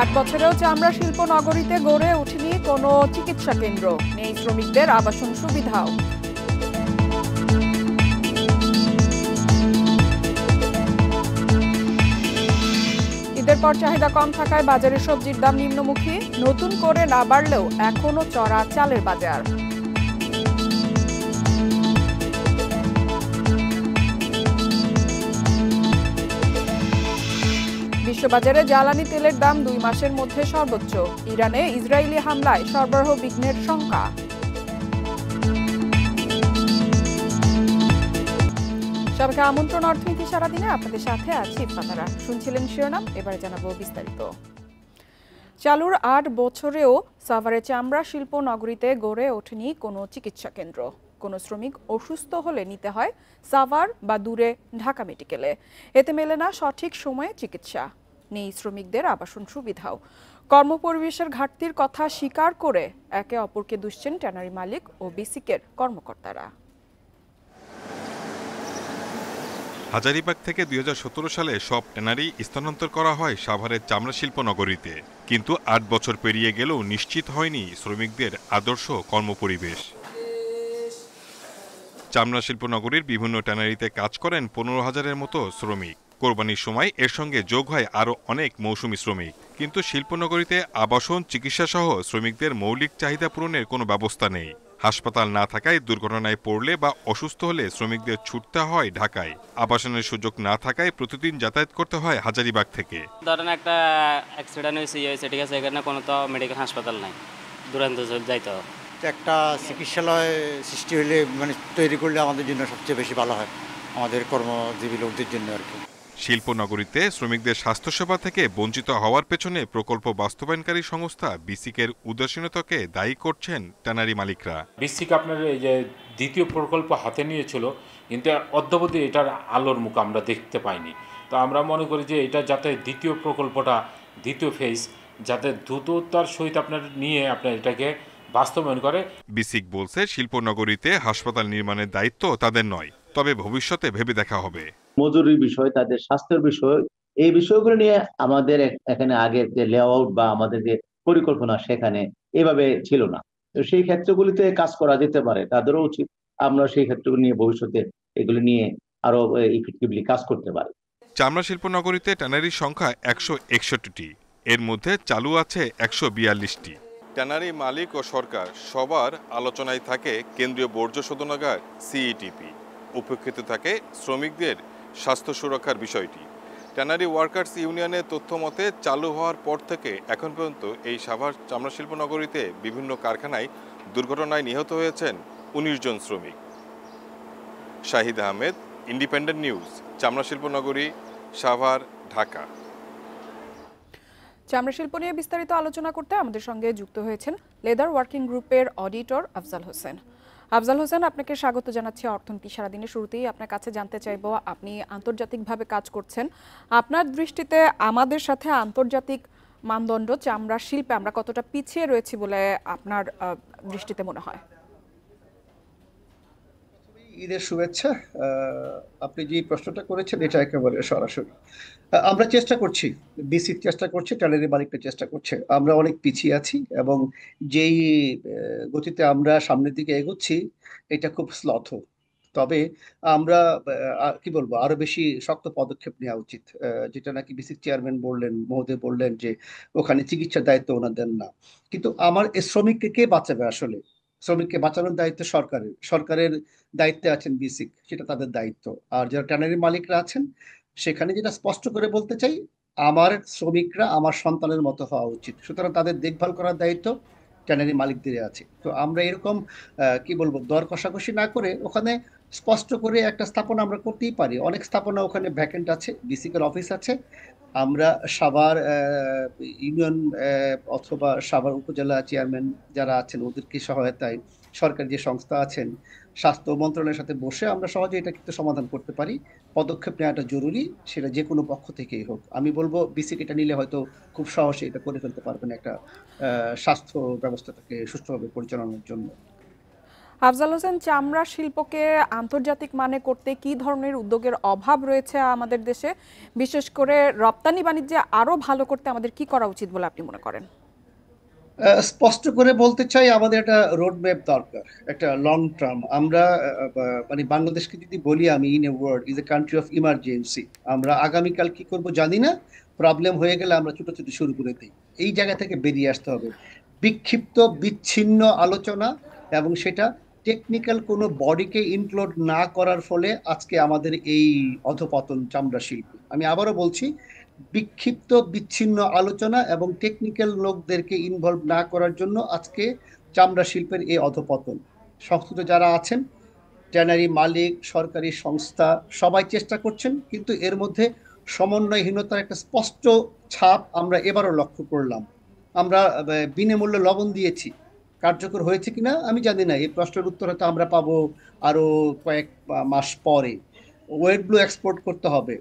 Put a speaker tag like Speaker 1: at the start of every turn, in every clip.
Speaker 1: ৮ বছরেও চামড়া শিল্প নগরীতে গড়ে ওঠেনি কোনো চিকিৎসা কেন্দ্র, নেই শ্রমিকদের আবাসন সুবিধাও। ঈদের পর চাহিদা কম থাকায় বাজারে সবজির দাম নিম্নমুখী, নতুন করে না বাড়লেও এখনো চড়া চালের বাজার। বিশ্ববাজারে জ্বালানি তেলের দাম 2 মাসের মধ্যে সর্বোচ্চ, ইরানে ইসরায়েলি হামলায় সরবরাহ বিঘ্নের শঙ্কা। সবাইকে আমন্ত্রণ অর্থনীতি সারাদিনে, আপনাদের সাথে আছি ইফাতারা। শুনছিলেন শিরোনাম, এবারে জানাবো বিস্তারিত। চালুর 8 বছরেও সাভারের চামড়া শিল্প নগরীতে গড়ে ওঠেনি কোনো চিকিৎসা কেন্দ্র। কোনো শ্রমিক অসুস্থ হলে নিতে হয় সাভার বা দূরে ঢাকা মেডিকেলে, এতে মেলে না সঠিক সময়ে চিকিৎসা, নেই শ্রমিকদের আবাসন সুবিধাও। কর্মপরিবেশের ঘাটতির কথা স্বীকার করে একে অপরকে দুষছেন ট্যানারি মালিক ও বিসিকের কর্মকর্তারা।
Speaker 2: হাজারীবাগ থেকে 2017 সালে সব ট্যানারি স্থানান্তর করা হয় সাভারের চামড়া শিল্প নগরীতে, কিন্তু 8 বছর পেরিয়ে গেলেও নিশ্চিত হয়নি শ্রমিকদের আদর্শ কর্মপরিবেশ। চামড়া শিল্প নগরীর বিভিন্ন ট্যানারিতে কাজ করেন 15,000-এর মতো শ্রমিক। কোরবানির সময় এর সঙ্গে যোগ হয় আরও অনেক মৌসুমী শ্রমিক, কিন্তু শিল্পনগরীতে আবাসন, চিকিৎসা সহ শ্রমিকদের মৌলিক চাহিদা পূরণের কোনো ব্যবস্থা নেই। হাসপাতাল না থাকায় দুর্ঘটনায় পড়লে বা অসুস্থ হলে শ্রমিকদের ছুটতে হয় ঢাকায়। আবাসনের সুযোগ না থাকায় প্রতিদিন যাতায়াত করতে হয় হাজারীবাগ থেকে।
Speaker 3: ধরেন একটা অ্যাক্সিডেন্ট হয়েছে, ঠিক আছে, এখানে কোনো তো মেডিকেল হাসপাতাল নাই, দূরান্ত যাইতে হবে।
Speaker 4: একটা চিকিৎসালয় সৃষ্টি হলে তৈরি করলে আমাদের জন্য সবচেয়ে বেশি ভালো হয়, আমাদের কর্মজীবী লোকদের জন্য আর কি।
Speaker 2: শিল্পনগরীতে শ্রমিকদের স্বাস্থ্যসেবা থেকে বঞ্চিত হওয়ার পেছনে প্রকল্প বাস্তবায়নকারী সংস্থা বিসিকের উদাসীনতাকে দায়ী করছেন ট্যানারি মালিকরা।
Speaker 5: বিসিক আপনার এই যে দ্বিতীয় প্রকল্প হাতে নিয়েছিল, কিন্তু অদ্যাবধি এটার আলোর মুখ আমরা দেখতে পাইনি। তো আমরা মনে করি যে এটা যাতে দ্বিতীয় প্রকল্পটা, দ্বিতীয় ফেজ যাতে দ্রুততার সহিত আপনার নিয়ে আপনার এটাকে বাস্তবায়ন করে।
Speaker 2: বিসিক বলছে শিল্পনগরীতে হাসপাতাল নির্মাণের দায়িত্ব তাদের নয়, তবে ভবিষ্যতে ভেবে দেখা হবে।
Speaker 6: মজুরির বিষয়, তাদের স্বাস্থ্যের বিষয়, এই বিষয়গুলো নিয়ে আমাদের এখানে আগের যে লেআউট বা আমাদের যে পরিকল্পনা সেখানে এভাবে ছিল না। তো সেই ক্ষেত্রগুলিতে কাজ করা যেতে পারে, তাদেরও উচিত আমরা সেই ক্ষেত্রগুলো নিয়ে ভবিষ্যতে এগুলো নিয়ে আরো ইফেক্টিভলি কাজ করতে পারি।
Speaker 2: চামড়া শিল্পনগরীতে ট্যানারির সংখ্যা 161টি, এর মধ্যে চালু আছে 142টি। ট্যানারি মালিক ও সরকার সবার আলোচনায় থাকে কেন্দ্রীয় বর্জ্য শোধনাগার সিইটিপি, উপেক্ষিত থাকে শ্রমিকদের স্বাস্থ্য সুরক্ষার বিষয়টি। ট্যানারি ওয়ার্কার্স ইউনিয়নের তথ্য মতে চালু হওয়ার পর থেকে এখন পর্যন্ত এই সাভার চামড়া শিল্পনগরীতে বিভিন্ন কারখানায় দুর্ঘটনায় নিহত হয়েছেন 19 জন শ্রমিক। শাহিদ আহমেদ, ইন্ডিপেন্ডেন্ট নিউজ, চামড়া শিল্পনগরী, সাভার, ঢাকা।
Speaker 1: চামড়া শিল্প নিয়ে বিস্তারিত আলোচনা করতে আমাদের সঙ্গে যুক্ত হয়েছেন লেদার ওয়ার্কিং গ্রুপের অডিটর আফজাল হোসেন। আফজাল হোসেন, আপনাকে স্বাগত জানাচ্ছি অর্থনীতি সারাদিনের শুরুতেই। আপনার কাছে জানতে চাইব, আপনি আন্তর্জাতিকভাবে কাজ করছেন, আপনার দৃষ্টিতে আমাদের সাথে আন্তর্জাতিক মানদণ্ড চামড়া শিল্পে আমরা কতটা পিছিয়ে রয়েছি বলে আপনার দৃষ্টিতে মনে হয়?
Speaker 7: ঈদের শুভেচ্ছা। আপনি যে প্রশ্নটা করেছেন এটা একেবারে সরাসরি আমরা চেষ্টা করছি, বিসি চেষ্টা করছে, ট্যানারি মালিকটা চেষ্টা করছে। আমরা অনেক পিছিয়ে আছি এবং যেই গতিতে আমরা সামনের দিকে এগোচ্ছি এটা খুব স্লথ। তবে আমরা কি বলবো, আরো বেশি শক্ত পদক্ষেপ নেওয়া উচিত, যেটা নাকি বিসি চেয়ারম্যান বললেন, মহোদয় বললেন যে ওখানে চিকিৎসার দায়িত্ব ওনাদের না। কিন্তু আমার শ্রমিককে কে বাঁচাবে? আসলে শ্রমিককে বাঁচানোর দায়িত্ব সরকারের, সরকারের দায়িত্বে আছেন বিসিক, সেটা তাদের দায়িত্ব। আর যারা ট্যানারি মালিকরা আছেন সেখানে যেটা স্পষ্ট করে বলতে চাই, আমার শ্রমিকরা আমার সন্তানের মতো হওয়া উচিত, সুতরাং তাদের দেখভাল করার দায়িত্ব ট্যানারি মালিকদের আছে। তো আমরা এরকম কি বলবো, দর কষাকষি না করে ওখানে স্পষ্ট করে একটা স্থাপনা আমরা করতেই পারি। অনেক স্থাপনা ওখানে ভ্যাকেন্ট আছে, বিসিকের অফিস আছে। আমরা সাভার ইউনিয়ন অথবা সাভার উপজেলা চেয়ারম্যান যারা আছেন ওদেরকে সহায়তায় সরকারি যে সংস্থা আছেন, স্বাস্থ্য মন্ত্রণালয়ের সাথে বসে আমরা সহজে এটা কিন্তু সমাধান করতে পারি। পদক্ষেপ নেওয়াটা জরুরি, সেটা যে কোনো পক্ষ থেকেই হোক। আমি বলবো বিসিক এটা নিলে হয়তো খুব সহজে এটা করে ফেলতে পারবেন একটা স্বাস্থ্য ব্যবস্থাটাকে সুষ্ঠুভাবে পরিচালনার জন্য।
Speaker 1: আফজাল হোসেন, চামড়া শিল্পকে আন্তর্জাতিক মানে করতে কি ধরনের উদ্যোগের অভাব রয়েছে আমাদের দেশে, বিশেষ করে রপ্তানি বাণিজ্যে আরো ভালো করতে আমাদের কি করা উচিত বলে আপনি মনে করেন?
Speaker 7: স্পষ্ট করে বলতে চাই, আমাদের একটা রোড ম্যাপ দরকার, একটা লং টার্ম। আমরা মানে বাংলাদেশকে যদি বলি আমি, in a word is a country of emergency. আমরা আগামীকাল কি করব জানি না, প্রবলেম হয়ে গেলে আমরা ছোটাছুটি শুরু করে দিই। এই জায়গা থেকে বেরিয়ে আসতে হবে। বিক্ষিপ্ত বিচ্ছিন্ন আলোচনা এবং সেটা টেকনিক্যাল কোনো বডিকে ইনক্লুড না করার ফলে আজকে আমাদের এই অধপতন চামড়া শিল্পী। আমি আবারও বলছি, বিক্ষিপ্ত বিচ্ছিন্ন আলোচনা এবং টেকনিক্যাল লোকদেরকে ইনভলভ না করার জন্য আজকে চামড়া শিল্পের এই অধপতন। সংশ্লিষ্ট যারা আছেন, ট্যানারি মালিক, সরকারি সংস্থা, সবাই চেষ্টা করছেন, কিন্তু এর মধ্যে সমন্বয়হীনতার একটা স্পষ্ট ছাপ আমরা এবারও লক্ষ্য করলাম। আমরা বিনামূল্যে লবণ দিয়েছি, কার্যকর হয়েছে কিনা আমি জানি না, এই প্রশ্নের উত্তর হয়তো আমরা পাবো আরো কয়েক মাস পরে। ওয়েট ব্লু এক্সপোর্ট করতে হবে,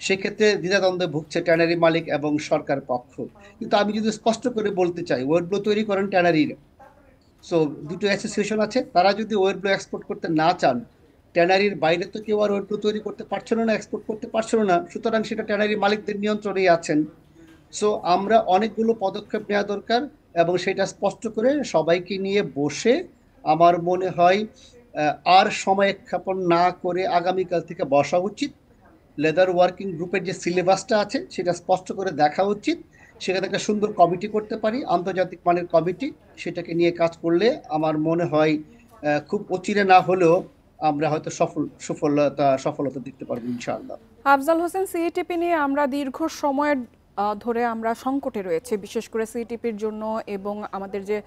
Speaker 7: সেক্ষেত্রে দ্বিধাদ্বন্দ্বে ভুগছে ট্যানারি মালিক এবং সরকার পক্ষ। কিন্তু আমি যদি স্পষ্ট করে বলতে চাই, ওয়েট ব্লু তৈরি করেন ট্যানারির, সো দুটো অ্যাসোসিয়েশন আছে, তারা যদি ওয়েট ব্লু এক্সপোর্ট করতে না চান, ট্যানারির বাইরে তো কেউ আর ওয়েট ব্লু তৈরি করতে পারছিল না, এক্সপোর্ট করতে পারছিল না, সুতরাং সেটা ট্যানারি মালিকদের নিয়ন্ত্রণেই আছেন। সো আমরা অনেকগুলো পদক্ষেপ নেওয়া দরকার এবং সেটা স্পষ্ট করে সবাইকে নিয়ে বসে, আমার মনে হয় আর সময় ক্ষেপণ না করে আগামীকাল থেকে বসা উচিত। লেদার ওয়ার্কিং গ্রুপের যে সিলেবাসটা আছে সেটা স্পষ্ট করে দেখা উচিত। সেখানে একটা সুন্দর কমিটি করতে পারি, আন্তর্জাতিক মানের কমিটি, সেটাকে নিয়ে কাজ করলে আমার মনে হয় খুব অচিরে না হলেও আমরা হয়তো সফলতা দেখতে পারবো ইনশাআল্লাহ।
Speaker 1: আফজাল হোসেন, সিইটিপি নিয়ে আমরা দীর্ঘ সময়ের ধরে আমরা সংকটে রয়েছে, বিশেষ করে সিইটিপির জন্য, এবং আমাদের যে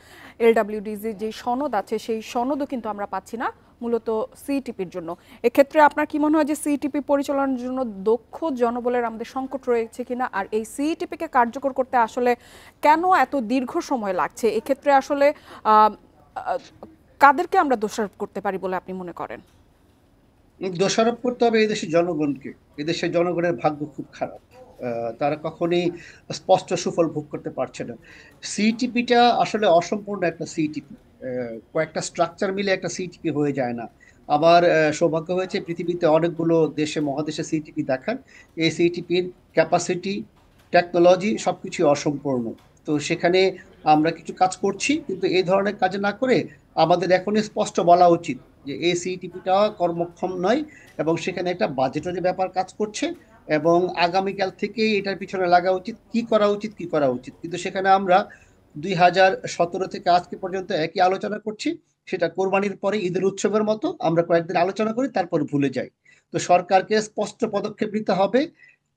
Speaker 1: এলডব্লিউডিজি যে সনদ আছে সেই সনদও কিন্তু আমরা পাচ্ছি না, মূলত সিইটিপির জন্য। এক্ষেত্রে আপনার কি মনে হয় যে সিইটিপি পরিচালনার জন্য দক্ষ জনবলের আমাদের সংকট রয়েছে কিনা, আর এই সিইটিপিকে কার্যকর করতে আসলে কেন এত দীর্ঘ সময় লাগছে? এক্ষেত্রে আসলে কাদেরকে আমরা দোষারোপ করতে পারি বলে আপনি মনে করেন?
Speaker 7: দোষারোপ করতে হবে এদেশের জনগণকে। এদেশের জনগণের ভাগ্য খুব খারাপ, তারা কখনোই স্পষ্ট সুফল ভোগ করতে পারছে না। সিইটিপিটা আসলে অসম্পূর্ণ একটা সিইটিপি, কয়েকটা স্ট্রাকচার মিলে একটা সিইটিপি হয়ে যায় না। আমার সৌভাগ্য হয়েছে পৃথিবীতে অনেকগুলো দেশে মহাদেশে সিইটিপি দেখার। এই সিইটিপির ক্যাপাসিটি, টেকনোলজি সবকিছু অসম্পূর্ণ। তো সেখানে আমরা কিছু কাজ করছি, কিন্তু এই ধরনের কাজ না করে আমাদের এখনই স্পষ্ট বলা উচিত যে এই সিইটিপিটা কর্মক্ষম নয় এবং সেখানে একটা বাজেটের ব্যাপার কাজ করছে এবং আগামীকাল থেকে এটার পিছনে লাগা উচিত, কি করা উচিত কি করা উচিত। কিন্তু সেখানে আমরা 2017 থেকে আজকে পর্যন্ত একই আলোচনা করছি। সেটা কোরবানির পরে ঈদের উৎসবের মতো আমরা কয়েকদিন আলোচনা করি, তারপর ভুলে যাই। তো সরকারকে স্পষ্ট পদক্ষেপ নিতে হবে,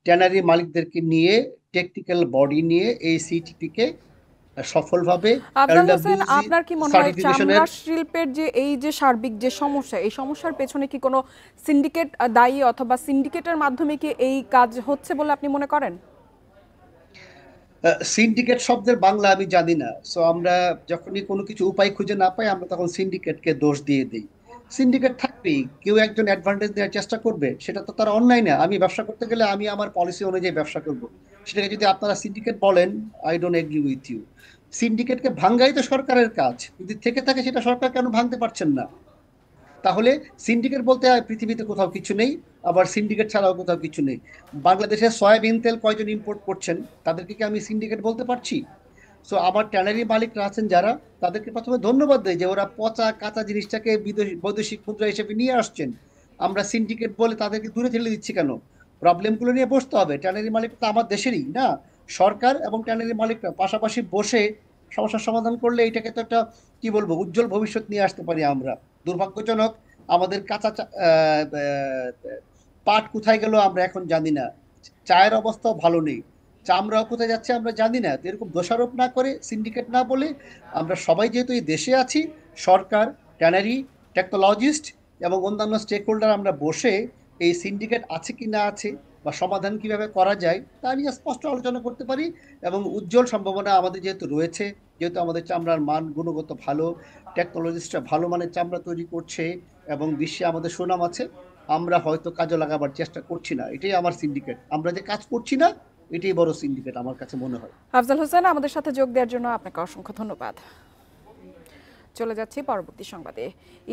Speaker 7: ট্যানারি মালিকদেরকে নিয়ে, টেকনিক্যাল বডি নিয়ে এই সিইটিপিকে সফলভাবে।
Speaker 1: আফজাল হোসেন, আপনার কি মনে হয় চামড়া শিল্পের যে এই যে সার্বিক যে সমস্যা, এই সমস্যার পেছনে কি কোনো সিন্ডিকেট দায়ী, অথবা সিন্ডিকেটের মাধ্যমে কি এই কাজ হচ্ছে বলে আপনি মনে করেন?
Speaker 7: সিন্ডিকেট শব্দের বাংলা আমি জানি না, সো আমরা যখনই কোনো কিছু উপায় খুঁজে না পাই আমরা তখন সিন্ডিকেটকে দোষ দিয়ে দিই। সিন্ডিকেট থাকবেই, কেউ একজন অ্যাডভান্টেজ দেওয়ার চেষ্টা করবে, সেটা তো তার অন্যায় না। আমি ব্যবসা করতে গেলে আমি আমার পলিসি অনুযায়ী ব্যবসা করব, সেটাকে যদি আপনারা সিন্ডিকেট বলেন, I don't agree with you. সিন্ডিকেটকে ভাঙ্গাই তো সরকারের কাজ, যদি থেকে থাকে সেটা সরকার কেন ভাঙতে পারছেন না? তাহলে সিন্ডিকেট বলতে পৃথিবীতে কোথাও কিছু নেই, আবার সিন্ডিকেট ছাড়াও কোথাও কিছু নেই। বাংলাদেশে সয়াবিন তেল কয়জন ইম্পোর্ট করছেন, তাদেরকে কি আমি সিন্ডিকেট বলতে পারছি? সো আমার ট্যানারি মালিকরা আছেন যারা, তাদেরকে প্রথমে ধন্যবাদ দেয় যে ওরা পচা কাঁচা জিনিসটাকে বৈদেশিক মুদ্রা হিসেবে নিয়ে আসছেন। আমরা সিন্ডিকেট বলে তাদেরকে দূরে ঠেলে দিচ্ছি কেন? প্রবলেমগুলো নিয়ে বসতে হবে। ট্যানারি মালিক তো আমার দেশেরই না, সরকার এবং ট্যানারি মালিকরা পাশাপাশি বসে সমস্যার সমাধান করলে এটাকে তো একটা কি বলবো উজ্জ্বল ভবিষ্যৎ নিয়ে আসতে পারি আমরা। দুর্ভাগ্যজনক, আমাদের কাঁচা পাট কোথায় গেল আমরা এখন জানি না, চায়ের অবস্থাও ভালো নেই, চামড়াও কোথায় যাচ্ছে আমরা জানি না। তো এরকম দোষারোপ না করে, সিন্ডিকেট না বলে, আমরা সবাই যেহেতু এই দেশে আছি, সরকার, ট্যানারি, টেকনোলজিস্ট এবং অন্যান্য স্টেক হোল্ডার, আমরা বসে এই সিন্ডিকেট আছে কি না আছে বা সমাধান কিভাবে করা যায় তা নিয়ে স্পষ্ট আলোচনা করতে পারি। এবং উজ্জ্বল সম্ভাবনা আমাদের যেহেতু রয়েছে, যেহেতু আমাদের চামড়ার মান গুণগত ভালো, টেকনোলজিস্টরা ভালো মানের চামড়া তৈরি করছে এবং বিশ্বে আমাদের সুনাম আছে, আমরা হয়তো কাজে লাগাবার চেষ্টা করছি না। এটাই আমার সিন্ডিকেট, আমরা যে কাজ করছি না এটাই বড় সিন্ডিকেট আমার কাছে মনে হয়।
Speaker 1: আফজাল হোসেন, আমাদের সাথে যোগ দেওয়ার জন্য আপনাকে অসংখ্য ধন্যবাদ। চলে যাচ্ছি পরবর্তী সংবাদে।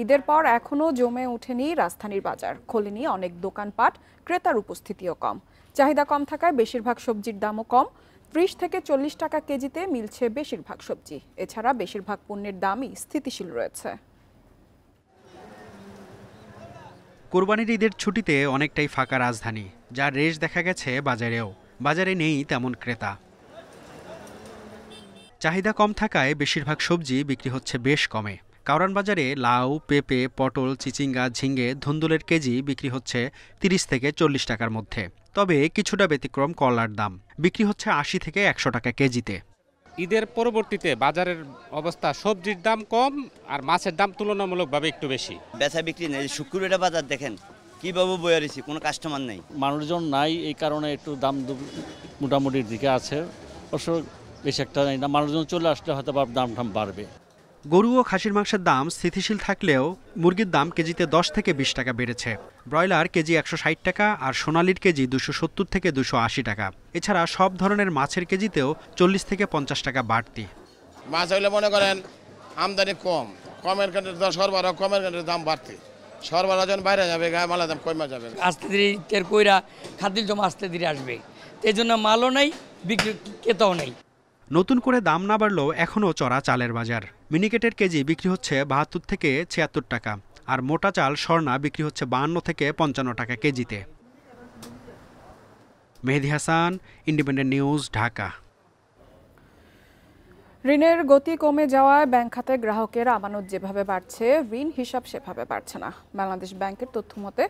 Speaker 1: ঈদের পর এখনও জমে ওঠেনি রাজধানীর বাজার, খোলেনি অনেক দোকানপাট, ক্রেতার উপস্থিতিও কম। চাহিদা কম থাকায় বেশিরভাগ সবজির দামও কম, 30 থেকে 40 টাকা কেজিতে মিলছে বেশিরভাগ সবজি। এছাড়া বেশিরভাগ পণ্যের দামই স্থিতিশীল রয়েছে।
Speaker 8: কোরবানির ঈদের ছুটিতে অনেকটাই ফাঁকা রাজধানী, যার রেশ দেখা গেছে বাজারেও। বাজারে নেই তেমন ক্রেতা। চাহিদা কম থাকায় বেশিরভাগ সবজি বিক্রি হচ্ছে বেশ কমে। কারওয়ান বাজারে লাউ, পেঁপে, পটল, চিচিঙ্গা, ঝিঙ্গে, ধুন্দুলের কেজি বিক্রি হচ্ছে 30 থেকে 40 টাকার মধ্যে। তবে কিছুটা ব্যতিক্রম করলার দাম, বিক্রি হচ্ছে 80 থেকে 100 টাকা কেজিতে।
Speaker 9: ঈদের পরবর্তীতে বাজারের অবস্থা, সবজির দাম কম আর মাছের দাম তুলনামূলকভাবে একটু বেশি।
Speaker 10: বেচা বিক্রি নেই, শুক্রবারে বাজার দেখেন কিভাবে বয়ে রয়েছি, কোনো কাস্টমার নেই,
Speaker 11: মানুষজন নাই, এই কারণে একটু দাম মোটামুটির দিকে আছে। অবশ্য বেশি একটা নেই না, মানুষজন চলে আসলে হয়তো দাম বাড়বে।
Speaker 8: গরু ও খাসির মাংসের দাম স্থিতিশীল থাকলেও মুরগির দাম কেজিতে 10 থেকে 20 টাকা বেড়েছে। ব্রয়লার কেজি 160 টাকা আর সোনালির কেজি 270 থেকে 280 টাকা। এছাড়া সব ধরনের মাছের কেজিতেও 40 থেকে 50 টাকা বাড়তি।
Speaker 12: মাছ হইলে মনে করেন আমদানি কম, কমের কারণে সরবরাহ কমের কারণে দাম বাড়তি। সরবরাহ যখন বাইরে যাবে গায়ে মালের দাম কমে যাবে।
Speaker 13: আস্তে ধীরে টের কইরা খাদ্যের জমা আস্তে ধীরে আসবে, এই জন্য মালও নেই, বিক্রি ক্রেতাও নেই।
Speaker 8: নতুন করে দাম না বাড়লেও এখনও চড়া চালের বাজার। মিনিকেটের কেজি বিক্রি হচ্ছে 72 থেকে 76 টাকা আর মোটা চাল স্বর্ণা বিক্রি হচ্ছে 52 থেকে 55 টাকা কেজিতে। Mehedi Hasan, independent news, Dhaka.
Speaker 1: ঋণের গতি কমে যাওয়ায় ব্যাংক খাতে গ্রাহকের আমানত যেভাবে বাড়ছে, ঋণ হিসাব সেভাবে বাড়ছে না। বাংলাদেশ ব্যাংকের তথ্য মতে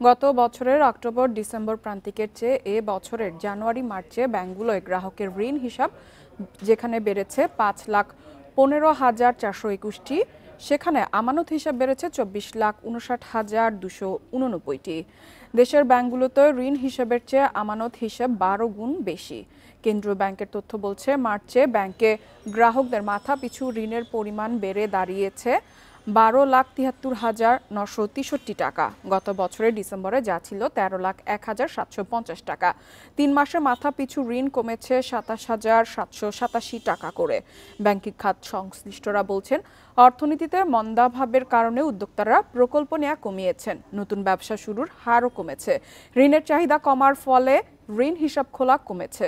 Speaker 1: গত বছরের অক্টোবর-ডিসেম্বর প্রান্তিকের চেয়ে এ বছরের জানুয়ারি-মার্চে ব্যাংকগুলোয় গ্রাহকের ঋণ হিসাব যেখানে বেড়েছে 5,15,421টি, সেখানে আমানত হিসাব বেড়েছে 24,59,289টি। দেশের ব্যাংকগুলোতে ঋণ হিসাবের চেয়ে আমানত হিসাব 12 গুণ বেশি। কেন্দ্রীয় ব্যাংকের তথ্য বলছে মার্চে ব্যাংকে গ্রাহকদের মাথা পিছু ঋণের পরিমাণ বেড়ে দাঁড়িয়েছে 12,73,963 টাকা। গত বছরের ডিসেম্বরে যা ছিল 13,01,750 টাকা। 3 মাসে মাথা পিছু ঋণ কমেছে 27,787 টাকা করে। ব্যাংকিং খাত সংশ্লিষ্টরা বলছেন, অর্থনীতিতে মন্দাভাবের কারণে উদ্যোক্তারা প্রকল্প নেওয়া কমিয়েছেন, নতুন ব্যবসা শুরুর হারও কমেছে। ঋণের চাহিদা কমার ফলে ঋণ হিসাব খোলা কমেছে।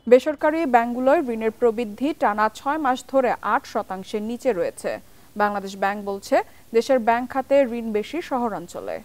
Speaker 1: বেসরকারি ব্যাংকগুলোয় ঋণের প্রবৃদ্ধি টানা 6 মাস ধরে 8% নিচে রয়েছে। বাংলাদেশ ব্যাংক বলছে, দেশের ব্যাংক খাতে ঋণ বেশি শহরাঞ্চলে।